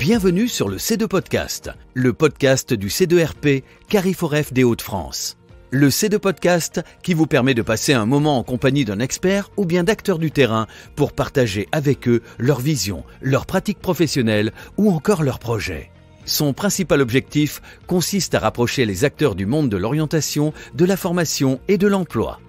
Bienvenue sur le C2 Podcast, le podcast du C2RP Cariforef des Hauts-de-France. Le C2 Podcast qui vous permet de passer un moment en compagnie d'un expert ou bien d'acteurs du terrain pour partager avec eux leur vision, leurs pratiques professionnelles ou encore leurs projets. Son principal objectif consiste à rapprocher les acteurs du monde de l'orientation, de la formation et de l'emploi.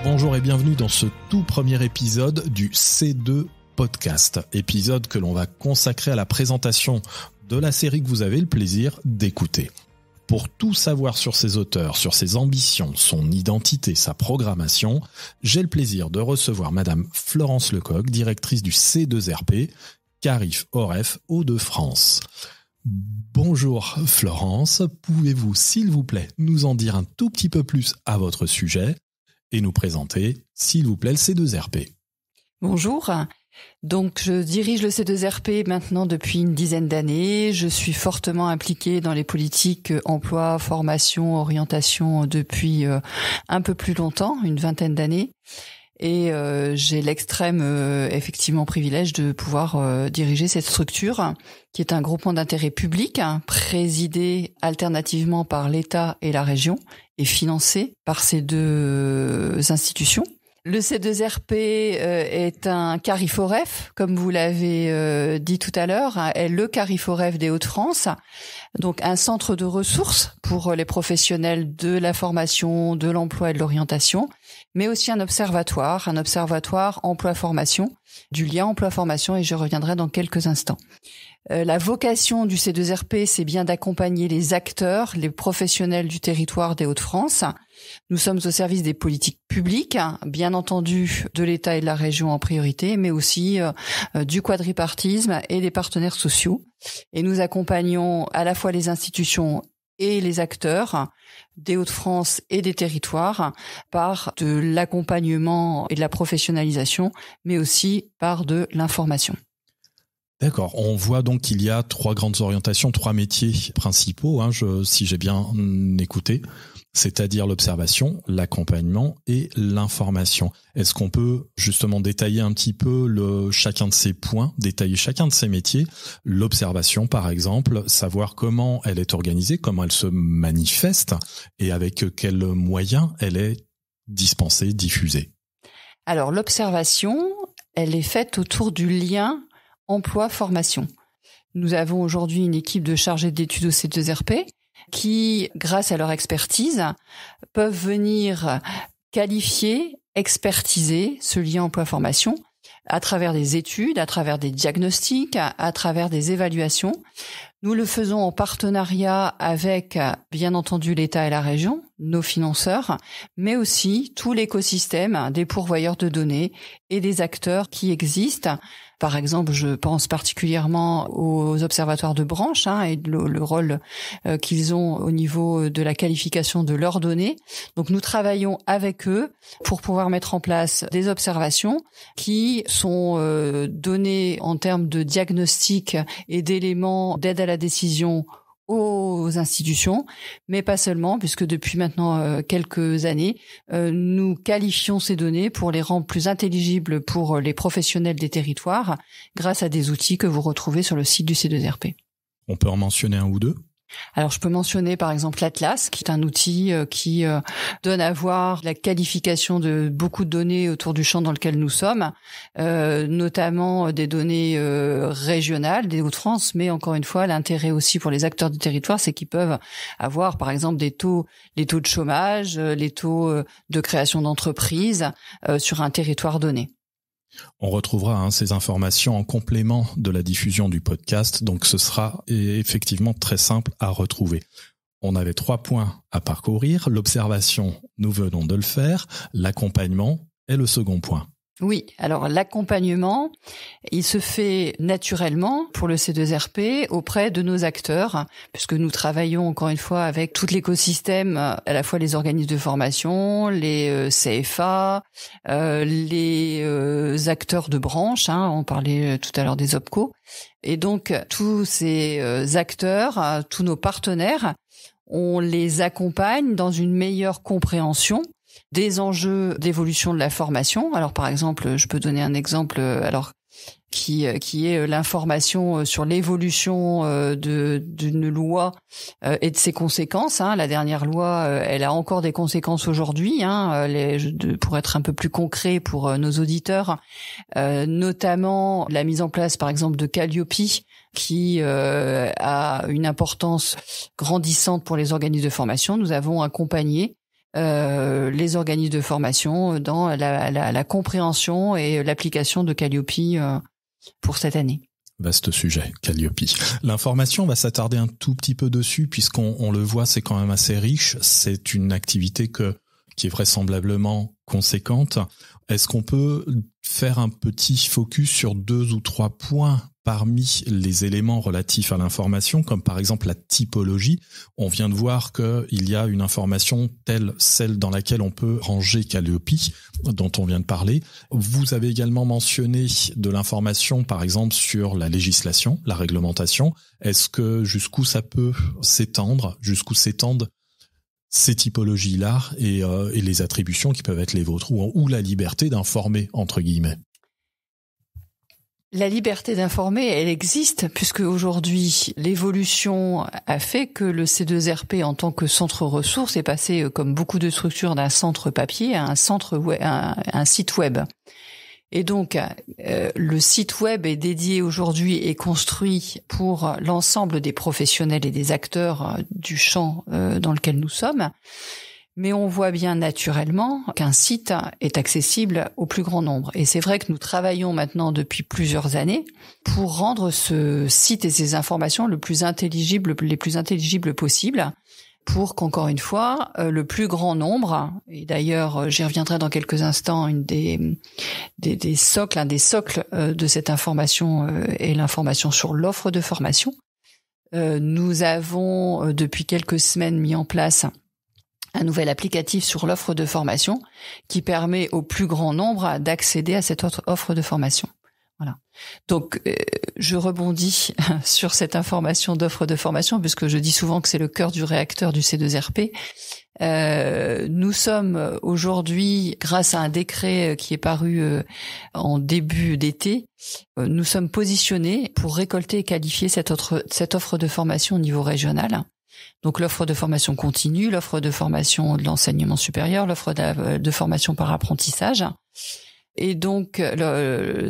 Bonjour et bienvenue dans ce tout premier épisode du C2 Podcast, épisode que l'on va consacrer à la présentation de la série que vous avez le plaisir d'écouter. Pour tout savoir sur ses auteurs, sur ses ambitions, son identité, sa programmation, j'ai le plaisir de recevoir Madame Florence Lecoq, directrice du C2RP, Cariforef Hauts-de-France. Bonjour Florence, pouvez-vous s'il vous plaît nous en dire un tout petit peu plus à votre sujet et nous présenter, s'il vous plaît, le C2RP. Bonjour. Donc, je dirige le C2RP maintenant depuis une dizaine d'années. Je suis fortement impliquée dans les politiques emploi, formation, orientation depuis un peu plus longtemps, une vingtaine d'années. Et j'ai l'extrême effectivement privilège de pouvoir diriger cette structure qui est un groupement d'intérêt public présidé alternativement par l'État et la région et financé par ces deux institutions. Le C2RP est un Cariforef, comme vous l'avez dit tout à l'heure, est le Cariforef des Hauts-de-France, donc un centre de ressources pour les professionnels de la formation, de l'emploi et de l'orientation, mais aussi un observatoire emploi-formation, du lien emploi-formation, et je reviendrai dans quelques instants. La vocation du C2RP, c'est bien d'accompagner les acteurs, les professionnels du territoire des Hauts-de-France. Nous sommes au service des politiques publiques, bien entendu de l'État et de la région en priorité, mais aussi du quadripartisme et des partenaires sociaux. Et nous accompagnons à la fois les institutions et les acteurs des Hauts-de-France et des territoires par de l'accompagnement et de la professionnalisation, mais aussi par de l'information. D'accord, on voit donc qu'il y a trois grandes orientations, trois métiers principaux, si j'ai bien écouté, c'est-à-dire l'observation, l'accompagnement et l'information. Est-ce qu'on peut justement détailler un petit peu chacun de ces points, détailler chacun de ces métiers? L'observation, par exemple, savoir comment elle est organisée, comment elle se manifeste et avec quels moyens elle est dispensée, diffusée. Alors l'observation, elle est faite autour du lien emploi-formation. Nous avons aujourd'hui une équipe de chargés d'études au C2RP qui, grâce à leur expertise, peuvent venir qualifier, expertiser ce lien emploi-formation à travers des études, à travers des diagnostics, à travers des évaluations. Nous le faisons en partenariat avec, bien entendu, l'État et la région, nos financeurs, mais aussi tout l'écosystème des pourvoyeurs de données et des acteurs qui existent. Par exemple, je pense particulièrement aux observatoires de branche et le rôle qu'ils ont au niveau de la qualification de leurs données. Donc nous travaillons avec eux pour pouvoir mettre en place des observations qui sont données en termes de diagnostic et d'éléments d'aide à la décision aux institutions, mais pas seulement, puisque depuis maintenant quelques années, nous qualifions ces données pour les rendre plus intelligibles pour les professionnels des territoires grâce à des outils que vous retrouvez sur le site du C2RP. On peut en mentionner un ou deux ? Alors, je peux mentionner par exemple l'Atlas, qui est un outil qui donne à voir la qualification de beaucoup de données autour du champ dans lequel nous sommes, notamment des données régionales des Hauts-de-France, mais encore une fois, l'intérêt aussi pour les acteurs du territoire, c'est qu'ils peuvent avoir par exemple les taux de chômage, les taux de création d'entreprises sur un territoire donné. On retrouvera ces informations en complément de la diffusion du podcast, donc ce sera effectivement très simple à retrouver. On avait 3 points à parcourir, l'observation, nous venons de le faire, l'accompagnement est le second point. Oui, alors l'accompagnement, il se fait naturellement pour le C2RP auprès de nos acteurs, puisque nous travaillons encore une fois avec tout l'écosystème, à la fois les organismes de formation, les CFA, les acteurs de branche, on parlait tout à l'heure des OPCO, et donc tous ces acteurs, tous nos partenaires on les accompagne dans une meilleure compréhension des enjeux d'évolution de la formation. Alors par exemple, je peux donner un exemple qui est l'information sur l'évolution d'une loi et de ses conséquences. La dernière loi, elle a encore des conséquences aujourd'hui. Pour être un peu plus concret pour nos auditeurs, notamment la mise en place, par exemple, de Calliope, qui a une importance grandissante pour les organismes de formation. Nous avons accompagné les organismes de formation dans la compréhension et l'application de Calliope pour cette année. Vaste sujet, Calliope. L'information, on va s'attarder un tout petit peu dessus puisqu'on le voit, c'est quand même assez riche. C'est une activité qui est vraisemblablement conséquente. Est-ce qu'on peut faire un petit focus sur 2 ou 3 points parmi les éléments relatifs à l'information, comme par exemple la typologie? On vient de voir qu'il y a une information telle celle dans laquelle on peut ranger Calliope, dont on vient de parler. Vous avez également mentionné de l'information, par exemple, sur la législation, la réglementation. Est-ce que jusqu'où ça peut s'étendre, jusqu'où s'étendent ces typologies-là et les attributions qui peuvent être les vôtres, ou la liberté d'informer, entre guillemets? La liberté d'informer, elle existe, puisque aujourd'hui, l'évolution a fait que le C2RP, en tant que centre ressources, est passé, comme beaucoup de structures, d'un centre papier à un site web. Et donc, le site web est dédié aujourd'hui et construit pour l'ensemble des professionnels et des acteurs du champ dans lequel nous sommes. Mais on voit bien naturellement qu'un site est accessible au plus grand nombre. Et c'est vrai que nous travaillons maintenant depuis plusieurs années pour rendre ce site et ces informations les plus intelligibles possibles, pour qu'encore une fois, le plus grand nombre, et d'ailleurs j'y reviendrai dans quelques instants, un des socles de cette information est l'information sur l'offre de formation. Nous avons depuis quelques semaines mis en place un nouvel applicatif sur l'offre de formation qui permet au plus grand nombre d'accéder à cette offre de formation. Voilà. Donc, je rebondis sur cette information d'offre de formation puisque je dis souvent que c'est le cœur du réacteur du C2RP. Nous sommes aujourd'hui, grâce à un décret qui est paru en début d'été, nous sommes positionnés pour récolter et qualifier cette offre de formation au niveau régional. Donc l'offre de formation continue, l'offre de formation de l'enseignement supérieur, l'offre de formation par apprentissage. Et donc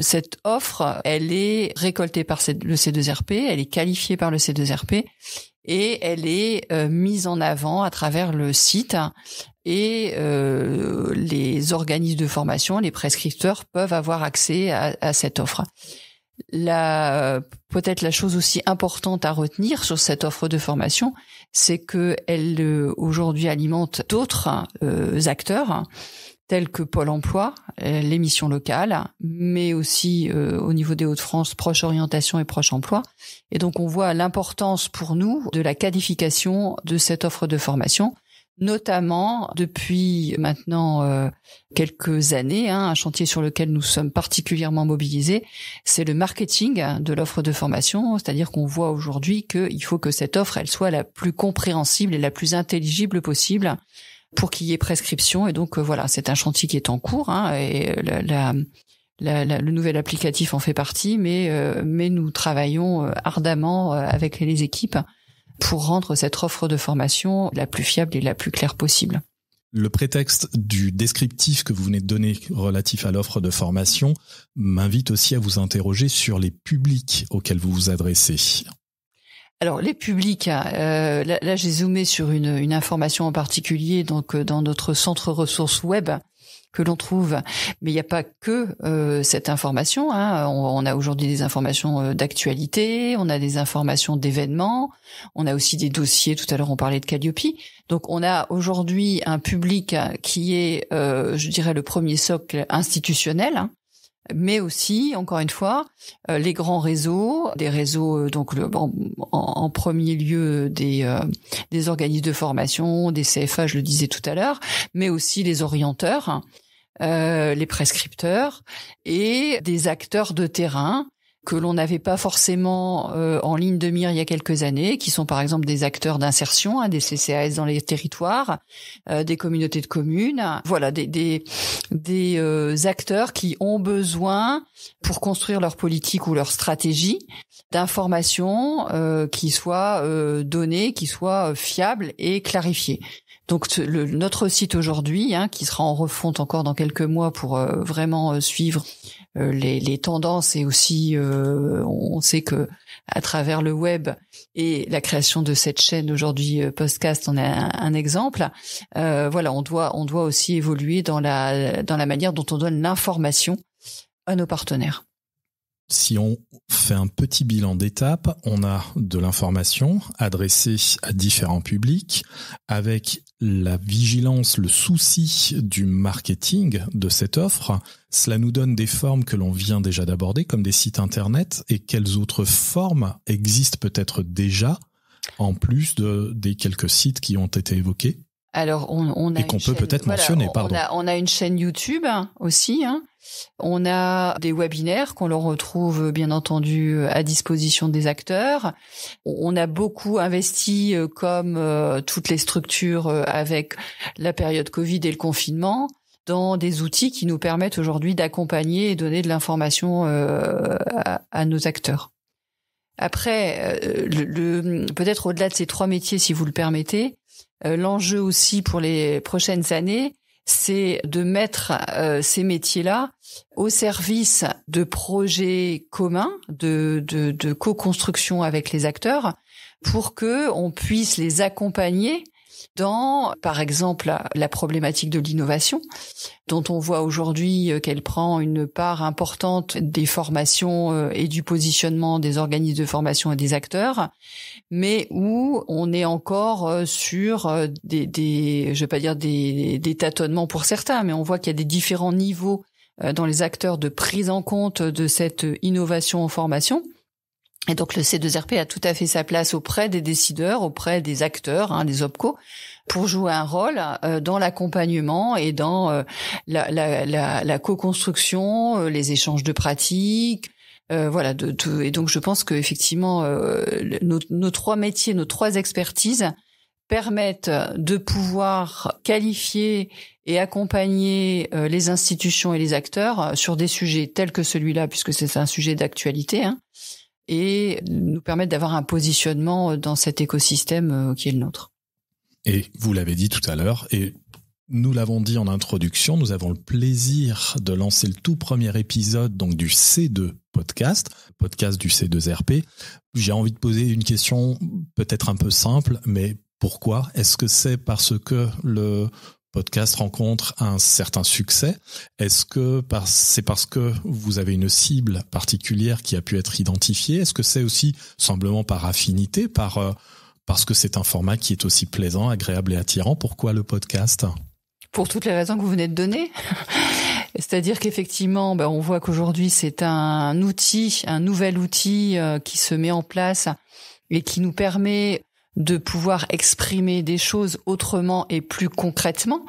cette offre, elle est récoltée par le C2RP, elle est qualifiée par le C2RP et elle est mise en avant à travers le site et les organismes de formation, les prescripteurs peuvent avoir accès à cette offre. Peut-être la chose aussi importante à retenir sur cette offre de formation, c'est que elle aujourd'hui alimente d'autres acteurs tels que Pôle emploi, les missions locales, mais aussi au niveau des Hauts-de-France, Proche Orientation et Proche Emploi. Et donc on voit l'importance pour nous de la qualification de cette offre de formation, notamment depuis maintenant quelques années, un chantier sur lequel nous sommes particulièrement mobilisés, c'est le marketing de l'offre de formation, c'est-à-dire qu'on voit aujourd'hui qu'il faut que cette offre, elle soit la plus compréhensible et la plus intelligible possible pour qu'il y ait prescription. Et donc voilà, c'est un chantier qui est en cours, et le nouvel applicatif en fait partie, mais nous travaillons ardemment avec les équipes pour rendre cette offre de formation la plus fiable et la plus claire possible. Le prétexte du descriptif que vous venez de donner relatif à l'offre de formation m'invite aussi à vous interroger sur les publics auxquels vous vous adressez. Alors les publics, là j'ai zoomé sur une information en particulier, donc dans notre centre ressources web que l'on trouve, mais il n'y a pas que cette information. On a aujourd'hui des informations d'actualité, on a des informations d'événements, on a aussi des dossiers. Tout à l'heure on parlait de Calliope. Donc on a aujourd'hui un public qui est, je dirais, le premier socle institutionnel. Mais aussi, encore une fois, les grands réseaux, des réseaux donc en premier lieu des organismes de formation, des CFA, je le disais tout à l'heure, mais aussi les orienteurs, les prescripteurs et des acteurs de terrain que l'on n'avait pas forcément en ligne de mire il y a quelques années, qui sont par exemple des acteurs d'insertion, des CCAS dans les territoires, des communautés de communes, voilà, des acteurs qui ont besoin, pour construire leur politique ou leur stratégie, d'informations qui soient données, qui soient fiables et clarifiées. Donc notre site aujourd'hui, qui sera en refonte encore dans quelques mois pour vraiment suivre les tendances, et aussi on sait que à travers le web et la création de cette chaîne aujourd'hui podcast, on a un exemple. Voilà, on doit aussi évoluer dans la manière dont on donne l'information à nos partenaires. Si on fait un petit bilan d'étape, on a de l'information adressée à différents publics avec la vigilance, le souci du marketing de cette offre. Cela nous donne des formes que l'on vient déjà d'aborder, comme des sites internet. Et quelles autres formes existent peut-être déjà, en plus des quelques sites qui ont été évoqués? Alors, on a et qu'on peut peut-être mentionner, pardon. On a une chaîne YouTube aussi. On a des webinaires qu'on leur retrouve bien entendu à disposition des acteurs. On a beaucoup investi, comme toutes les structures avec la période Covid et le confinement, dans des outils qui nous permettent aujourd'hui d'accompagner et donner de l'information à nos acteurs. Après, peut-être au-delà de ces trois métiers, si vous le permettez, l'enjeu aussi pour les prochaines années, c'est de mettre ces métiers-là au service de projets communs, de co-construction avec les acteurs, pour que on puisse les accompagner dans, par exemple, la problématique de l'innovation, dont on voit aujourd'hui qu'elle prend une part importante des formations et du positionnement des organismes de formation et des acteurs, mais où on est encore sur des je vais pas dire des tâtonnements pour certains, mais on voit qu'il y a des différents niveaux dans les acteurs de prise en compte de cette innovation en formation. Et donc le C2RP a tout à fait sa place auprès des décideurs, auprès des acteurs, des OPCO, pour jouer un rôle dans l'accompagnement et dans la co-construction, les échanges de pratiques, voilà. Et donc je pense que effectivement nos trois métiers, nos trois expertises permettent de pouvoir qualifier et accompagner les institutions et les acteurs sur des sujets tels que celui-là, puisque c'est un sujet d'actualité, et nous permettre d'avoir un positionnement dans cet écosystème qui est le nôtre. Et vous l'avez dit tout à l'heure, et nous l'avons dit en introduction, nous avons le plaisir de lancer le tout premier épisode donc du C2 podcast du C2RP. J'ai envie de poser une question peut-être un peu simple, mais pourquoi? Est-ce que c'est parce que le podcast rencontre un certain succès? Est-ce que c'est parce que vous avez une cible particulière qui a pu être identifiée? Est-ce que c'est aussi simplement par affinité, parce que c'est un format qui est aussi plaisant, agréable et attirant? Pourquoi le podcast? Pour toutes les raisons que vous venez de donner. C'est-à-dire qu'effectivement, on voit qu'aujourd'hui c'est un nouvel outil qui se met en place et qui nous permet de pouvoir exprimer des choses autrement et plus concrètement.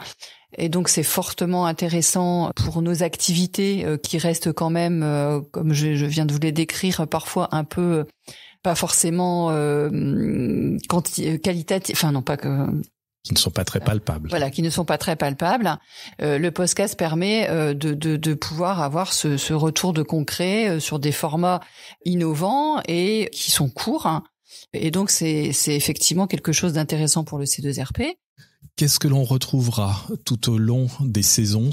Et donc c'est fortement intéressant pour nos activités qui restent quand même, comme je viens de vous les décrire, parfois un peu pas forcément qualitatif, enfin non pas que qui ne sont pas très palpables. Voilà, qui ne sont pas très palpables. Le podcast permet de pouvoir avoir ce retour de concret sur des formats innovants et qui sont courts. Et donc c'est effectivement quelque chose d'intéressant pour le C2RP. Qu'est-ce que l'on retrouvera tout au long des saisons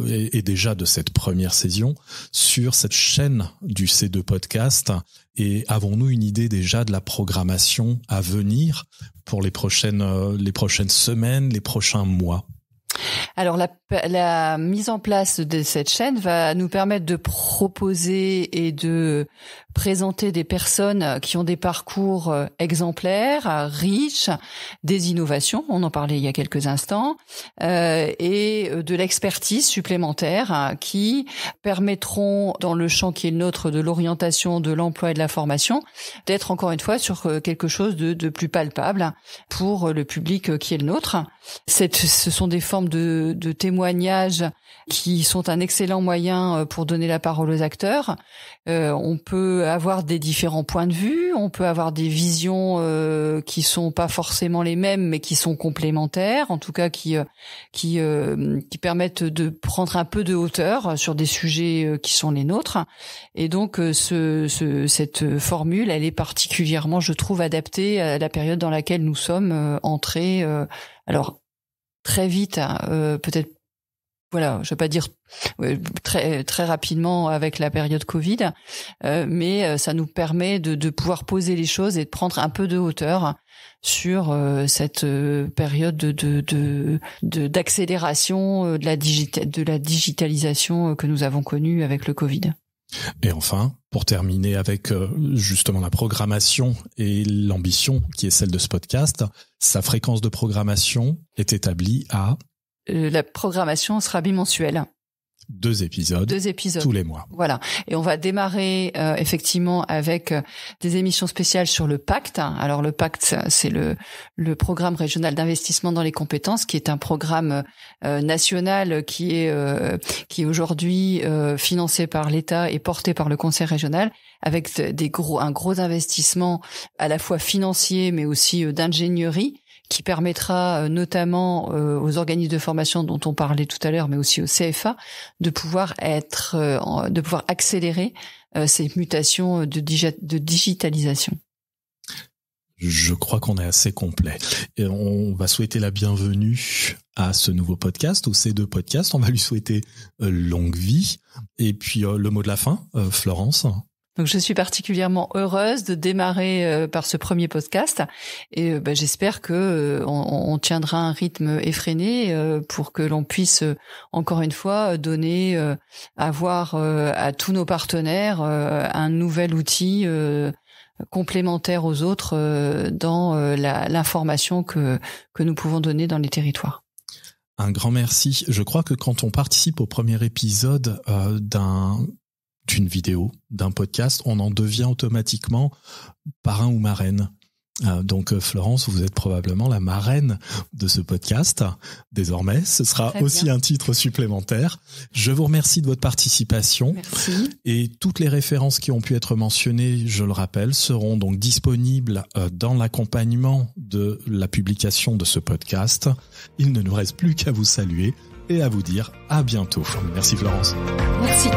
et déjà de cette première saison sur cette chaîne du C2 Podcast? Et avons-nous une idée déjà de la programmation à venir pour les prochaines semaines, les prochains mois? Alors la mise en place de cette chaîne va nous permettre de proposer et de présenter des personnes qui ont des parcours exemplaires, riches, des innovations, on en parlait il y a quelques instants, et de l'expertise supplémentaire qui permettront, dans le champ qui est le nôtre de l'orientation, de l'emploi et de la formation, d'être encore une fois sur quelque chose de plus palpable pour le public qui est le nôtre. Ce sont des formes de de témoignages qui sont un excellent moyen pour donner la parole aux acteurs. On peut avoir des différents points de vue, on peut avoir des visions qui sont pas forcément les mêmes, mais qui sont complémentaires, en tout cas qui permettent de prendre un peu de hauteur sur des sujets qui sont les nôtres. Et donc cette formule, elle est particulièrement, je trouve, adaptée à la période dans laquelle nous sommes entrés. Alors très vite, peut-être. Voilà, je vais pas dire très très rapidement avec la période Covid, mais ça nous permet de pouvoir poser les choses et de prendre un peu de hauteur sur cette période d'accélération de la digitalisation que nous avons connue avec le Covid. Et enfin, pour terminer avec justement la programmation et l'ambition qui est celle de ce podcast, sa fréquence de programmation est établie à... La programmation sera bimensuelle. 2 épisodes tous les mois. Voilà. Et on va démarrer effectivement avec des émissions spéciales sur le Pacte. Alors le Pacte, c'est le programme régional d'investissement dans les compétences, qui est un programme national qui est aujourd'hui financé par l'État et porté par le Conseil régional, avec un gros investissement à la fois financier mais aussi d'ingénierie, qui permettra notamment aux organismes de formation dont on parlait tout à l'heure, mais aussi au CFA, de pouvoir accélérer ces mutations de digitalisation. Je crois qu'on est assez complet. Et on va souhaiter la bienvenue à ce nouveau podcast, au C2 Podcast. On va lui souhaiter longue vie. Et puis le mot de la fin, Florence. Donc je suis particulièrement heureuse de démarrer par ce premier podcast et j'espère que on tiendra un rythme effréné pour que l'on puisse encore une fois donner avoir à tous nos partenaires un nouvel outil complémentaire aux autres dans l'information que nous pouvons donner dans les territoires. Un grand merci. Je crois que quand on participe au premier épisode d'une vidéo, d'un podcast, on en devient automatiquement parrain ou marraine. Donc Florence, vous êtes probablement la marraine de ce podcast. Désormais, ce sera aussi un titre supplémentaire. Je vous remercie de votre participation. Merci. Et toutes les références qui ont pu être mentionnées, je le rappelle, seront donc disponibles dans l'accompagnement de la publication de ce podcast. Il ne nous reste plus qu'à vous saluer et à vous dire à bientôt. Merci Florence. Merci.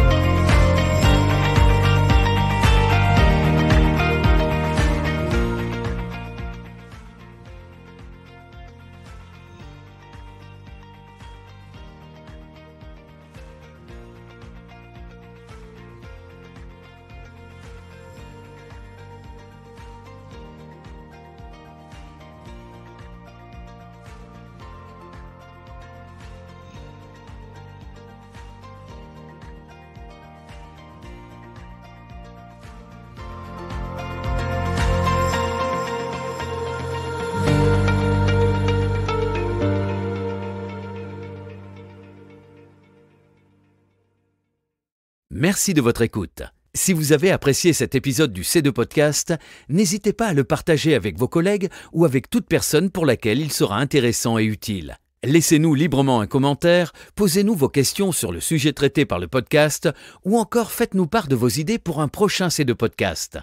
Merci de votre écoute. Si vous avez apprécié cet épisode du C2 Podcast, n'hésitez pas à le partager avec vos collègues ou avec toute personne pour laquelle il sera intéressant et utile. Laissez-nous librement un commentaire, posez-nous vos questions sur le sujet traité par le podcast ou encore faites-nous part de vos idées pour un prochain C2 Podcast.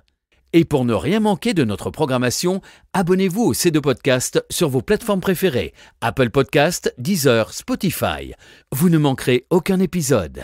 Et pour ne rien manquer de notre programmation, abonnez-vous au C2 Podcast sur vos plateformes préférées, Apple Podcast, Deezer, Spotify. Vous ne manquerez aucun épisode.